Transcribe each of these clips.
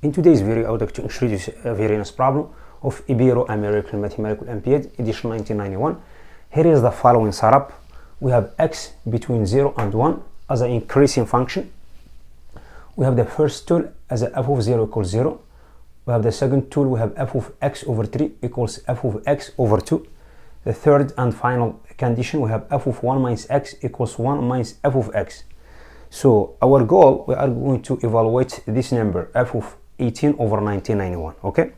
In today's video, I would like to introduce a very nice problem of Ibero-American Mathematical Olympiad, edition 1991. Here is the following setup. We have x between 0 and 1 as an increasing function. We have the first tool as a f of 0 equals 0. We have the second tool, we have f of x over 3 equals f of x over 2. The third and final condition, we have f of 1 minus x equals 1 minus f of x. So our goal, we are going to evaluate this number, f of 18 over 1991, okay?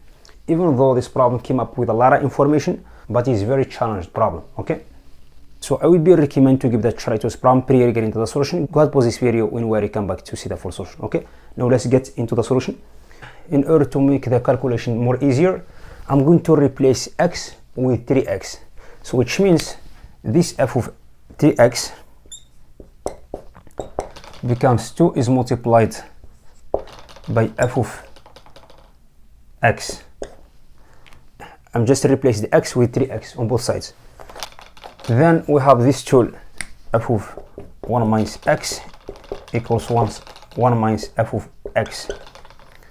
Even though this problem came up with a lot of information, but it's a very challenged problem, okay? So I would be recommend to give that try to this problem prior to getting to the solution. Go ahead, pause this video when we come back to see the full solution, okay? Now let's get into the solution. In order to make the calculation more easier, I'm going to replace x with 3x. So which means this f of 3x becomes 2 is multiplied by f of x. I'm just replace the x with 3x on both sides. Then we have this tool, f of 1 minus x equals 1 minus f of x.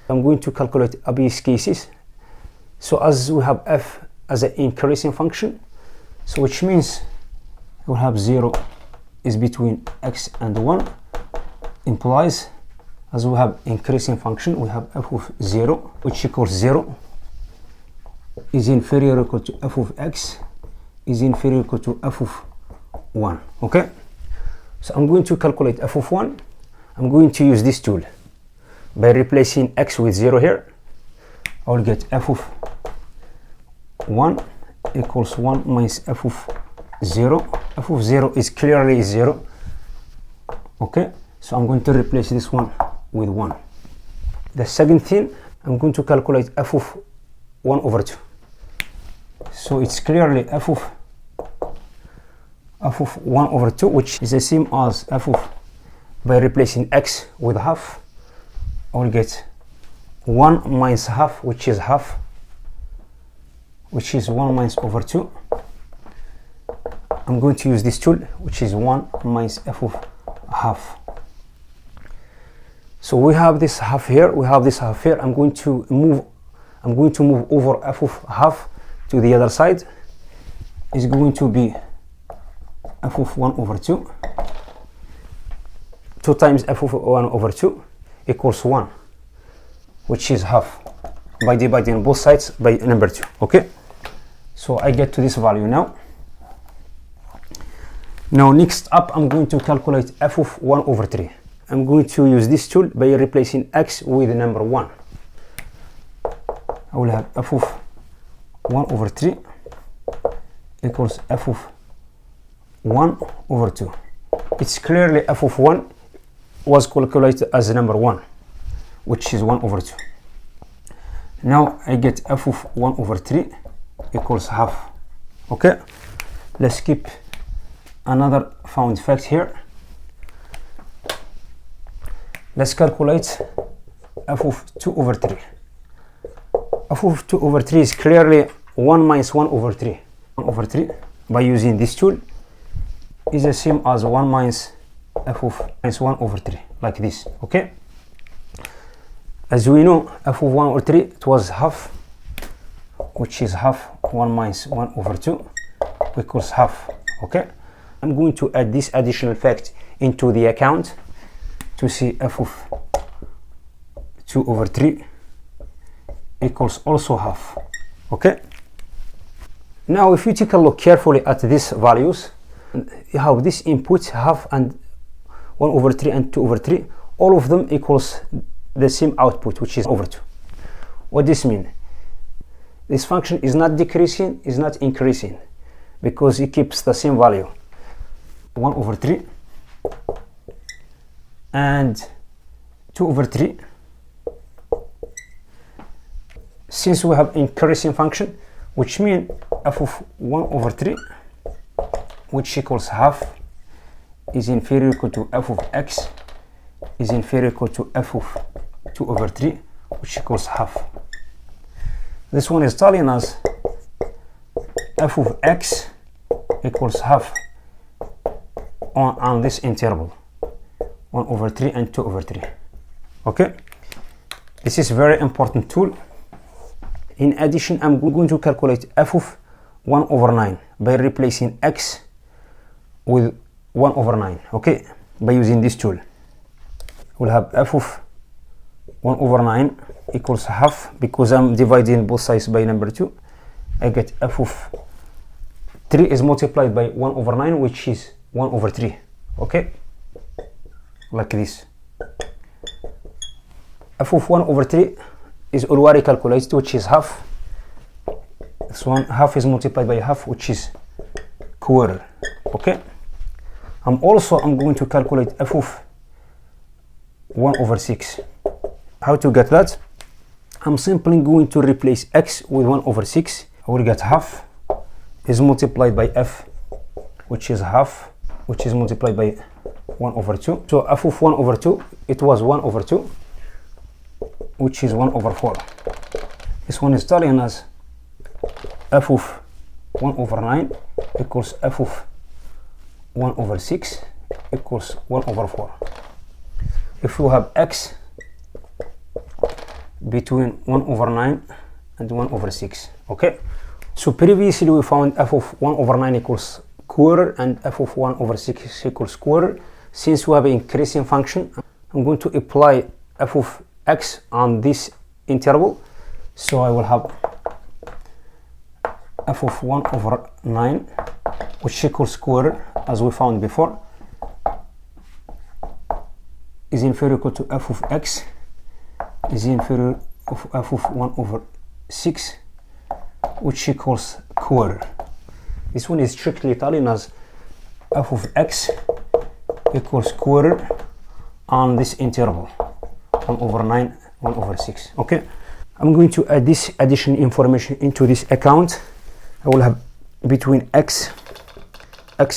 I'm going to calculate obvious cases. So as we have f as an increasing function, so which means we'll have 0 is between x and 1, implies as we have increasing function, we have f of 0 which equals 0 is inferior or equal to f of x is inferior or equal to f of 1, okay? So I'm going to calculate f of 1. I'm going to use this tool. By replacing x with 0 here, I will get f of 1 equals 1 minus f of 0. F of 0 is clearly 0, okay? So I'm going to replace this one with 1. The second thing, I'm going to calculate f of 1 over 2. So it's clearly f of 1 over 2, which is the same as f of, by replacing x with half, I will get 1 minus half, which is half, which is 1 minus over 2. I'm going to use this tool, which is 1 minus f of half. So we have this half here, we have this half here. I'm going to move over f of half to the other side. Is going to be f of 1 over 2. 2 times f of 1 over 2 equals 1, which is half, by dividing both sides by number 2, okay? So I get to this value now. Now next up, I'm going to calculate f of 1 over 3. I'm going to use this tool by replacing x with number 1. I will have f of 1 over 3 equals f of 1 over 2. It's clearly f of 1 was calculated as number 1, which is 1 over 2. Now I get f of 1 over 3 equals half, okay? Let's keep another found fact here. Let's calculate f of 2 over 3. F of 2 over 3 is clearly 1 minus 1 over 3. 1 over 3 by using this tool is the same as 1 minus f of minus 1 over 3, like this, okay? As we know, f of 1 over 3, it was half, which is half 1 minus 1 over 2 equals half, okay? I'm going to add this additional fact into the account to see f of 2 over 3 equals also half, okay? Now if you take a look carefully at these values, you have this input half and 1 over 3 and 2 over 3, all of them equals the same output, which is over 2. What does this mean? This function is not decreasing, is not increasing, because it keeps the same value, 1 over 3 and 2 over 3. Since we have increasing function, which means f of 1 over 3, which equals half, is inferior equal to f of x is inferior equal to f of 2 over 3, which equals half. This one is telling us f of x equals half on this interval, 1 over 3 and 2 over 3, okay? This is very important tool. In addition, I'm going to calculate f of 1 over 9 by replacing x with 1 over 9, okay, by using this tool. We'll have f of 1 over 9 equals half, because I'm dividing both sides by number 2. I get f of 3 is multiplied by 1 over 9, which is 1 over 3, okay, like this. F of 1 over 3 is already calculated, which is half. This one, half is multiplied by half, which is quarter, okay. I'm going to calculate f of 1 over 6. How to get that? I'm simply going to replace x with 1 over 6. I will get half is multiplied by f, which is half, which is multiplied by 1 over 2. So f of 1 over 2, it was 1 over 2, which is 1 over 4. This one is telling us f of 1 over 9 equals f of 1 over 6 equals 1 over 4. If you have x between 1 over 9 and 1 over 6, okay. So previously we found f of 1 over 9 equals quarter and f of 1 over 6 equals quarter. Since we have an increasing function, I'm going to apply f of x on this interval. So I will have f of 1 over 9, which equals quarter, as we found before, is inferior to f of x, is inferior of f of 1 over 6, which equals quarter. This one is strictly telling us f of x equals quarter on this interval, 1 over 9, 1 over 6, okay. I'm going to add this additional information into this account. I will have between x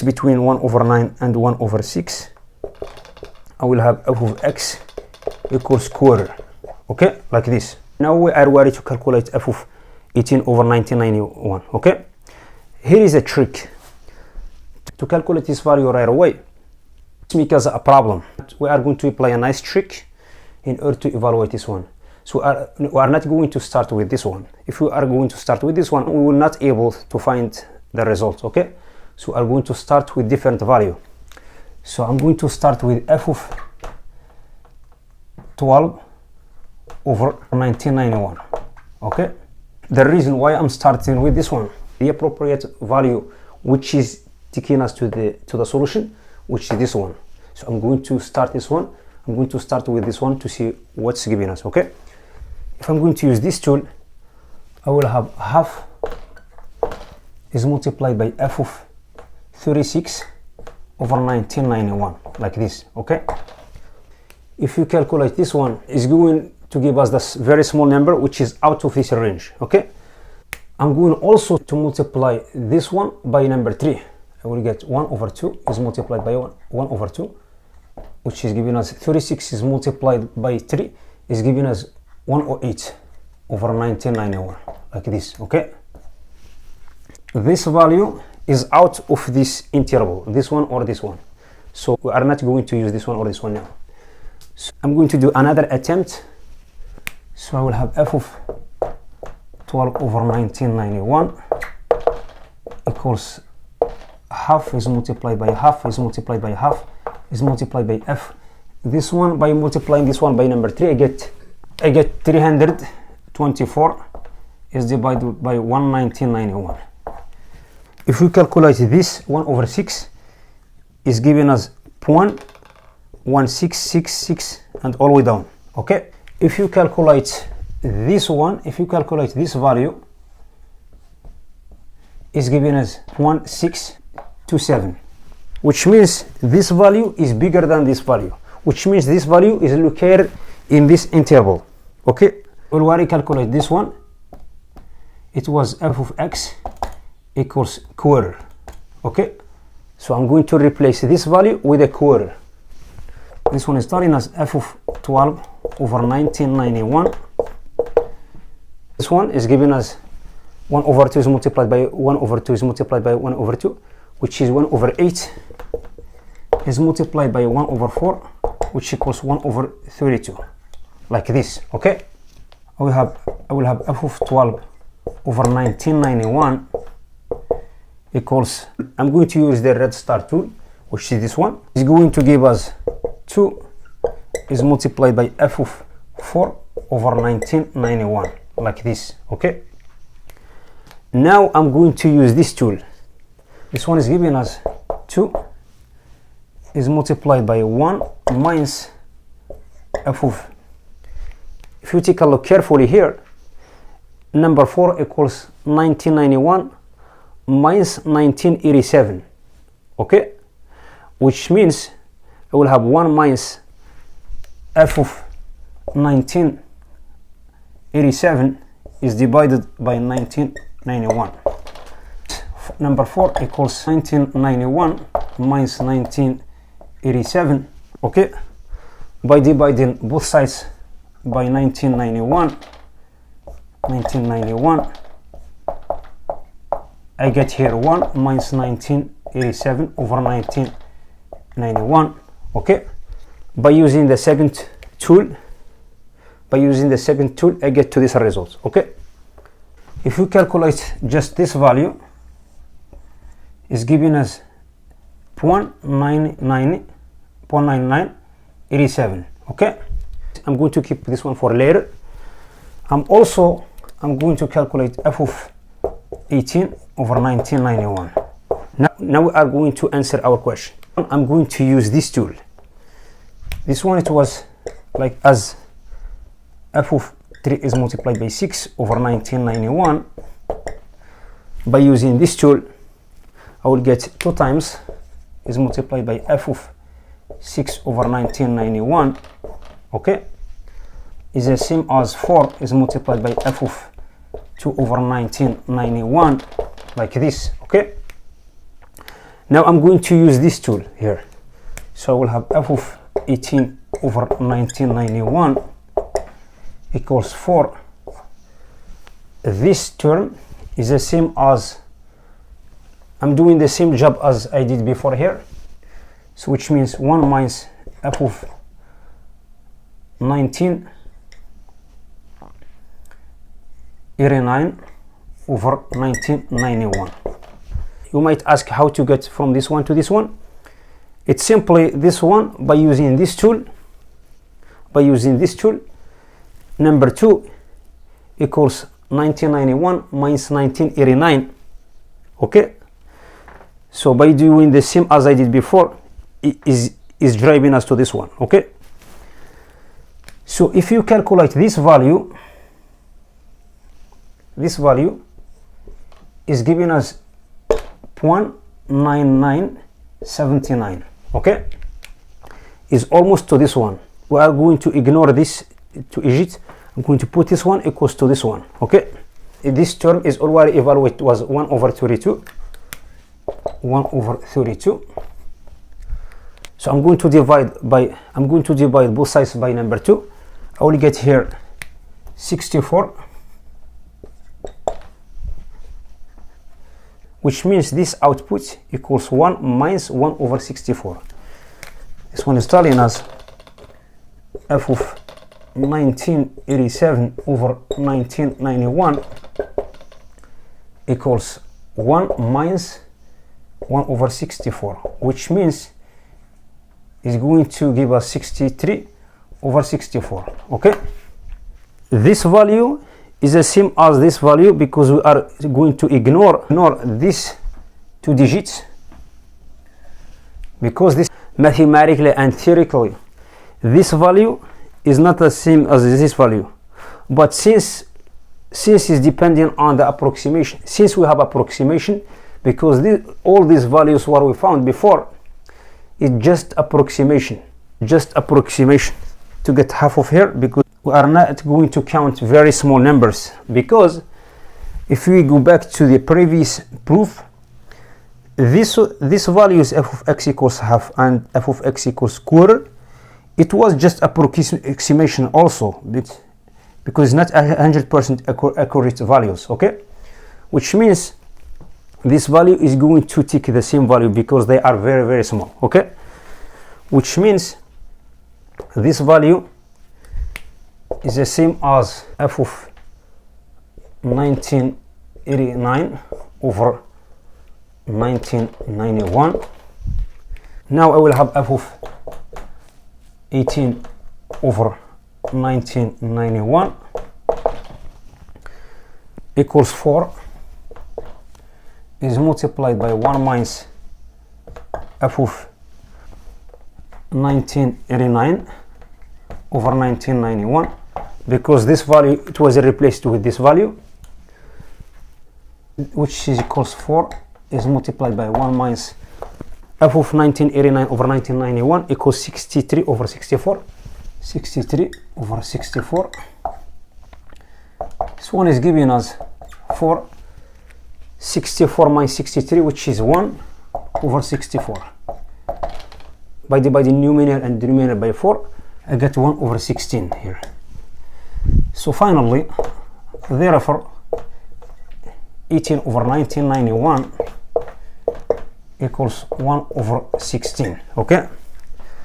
between 1 over 9 and 1 over 6, I will have f of x equals quarter, okay, like this. Now we are ready to calculate f of 18 over 1991, okay. Here is a trick to calculate this value right away. Because a problem, we are going to apply a nice trick in order to evaluate this one. So we are not going to start with this one. If we are going to start with this one, we will not able to find the result, okay. So I'm going to start with different value. So I'm going to start with f of 12 over 1991, okay. The reason why I'm starting with this one, the appropriate value which is taking us to the solution, which is this one. So I'm going to start this one. I'm going to start with this one to see what's giving us, okay. If I'm going to use this tool, I will have half is multiplied by f of 36 over 1991, like this, okay. If you calculate this one, it's going to give us this very small number which is out of this range, okay. I'm going also to multiply this one by number 3. I will get 1 over 2 is multiplied by 1 over 2, which is giving us 36 is multiplied by 3 is giving us 108 over 1991, like this, okay. This value is out of this interval, this one or this one. So we are not going to use this one or this one now. So I'm going to do another attempt. So I will have f of 12 over 1991 equals half is multiplied by half is multiplied by half is multiplied by f. This one, by multiplying this one by number 3, I get 324 is divided by 1991. If we calculate this, 1 over 6 is giving us 0.1666 and all the way down, okay. If you calculate this one, if you calculate this value, is giving us 0.627, which means this value is bigger than this value, which means this value is located in this interval, okay. We'll already calculate this one. It was f of x equals quarter, okay. So I'm going to replace this value with a quarter. This one is telling us f of 12 over 1991. This one is giving us 1 over 2 is multiplied by 1 over 2 is multiplied by 1 over 2, which is 1 over 8 is multiplied by 1 over 4, which equals 1 over 32, like this, okay. I will have f of 12 over 1991 equals, I'm going to use the red star tool, which is this one. It's going to give us 2 is multiplied by f of 4 over 1991, like this. Okay, now I'm going to use this tool. This one is giving us 2 is multiplied by 1 minus f of, if you take a look carefully here, number 4 equals 1991 minus 1987. Okay, which means I will have 1 minus f of 1987 is divided by 1991. Number 4 equals 1991 minus 1987. Okay, by dividing both sides by 1991, I get here 1 minus 1987 over 1991. Okay, by using the second tool, I get to this result. Okay, if you calculate just this value, is giving us 0.9987. Okay, I'm going to keep this one for later. I'm going to calculate f of 18 over 1991. Now we are going to answer our question. I'm going to use this tool. This one, it was like as f of 3 is multiplied by 6 over 1991. By using this tool, I will get 2 times is multiplied by f of 6 over 1991. Okay, is the same as 4 is multiplied by f of 2 over 1991, like this. Okay, now I'm going to use this tool here, so I will have f of 18 over 1991 equals 4. This term is the same as, I'm doing the same job as I did before here, so which means 1 minus f of 1989 over 1991. You might ask how to get from this one to this one. It's simply this one by using this tool. Number 2 equals 1991 minus 1989. Okay, so by doing the same as I did before, it is driving us to this one. Okay, so if you calculate this value is giving us 0.9979. Okay, is almost to this one. We are going to ignore this to Egypt. I'm going to put this one equals to this one. Okay, this term is already evaluated, was 1 over 32. So I'm going to divide both sides by number 2. I will get here 64, which means this output equals 1 minus 1 over 64. This one is telling us f of 1987 over 1991 equals 1 minus 1 over 64, which means is going to give us 63 over 64. Okay, this value is the same as this value because we are going to ignore these 2 digits, because this mathematically and theoretically this value is not the same as this value, but since it's depending on the approximation, since we have approximation, because all these values what we found before is just approximation to get half of here, because we are not going to count very small numbers, because if we go back to the previous proof, this value is f of x equals half and f of x equals quarter. It was just approximation also, because it's not 100% accurate values. Okay, which means this value is going to take the same value because they are very, very small. Okay, which means this value is the same as f of 1989 over 1991. Now I will have f of 18 over 1991 equals 4 is multiplied by 1 minus f of 1989 over 1991, because this value, it was replaced with this value, which is equals 4 is multiplied by 1 minus f of 1989 over 1991 equals 63 over 64. 63 over 64. This one is giving us 4. 64 minus 63, which is 1 over 64. By dividing numerator and denominator by 4, I get 1 over 16 here. So finally, therefore, 18 over 1991 equals 1 over 16. Okay?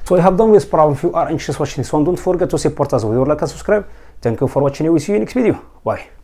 So I have done this problem. If you are anxious watching this one, don't forget to support us with your like and subscribe. Thank you for watching. We will see you in next video. Bye.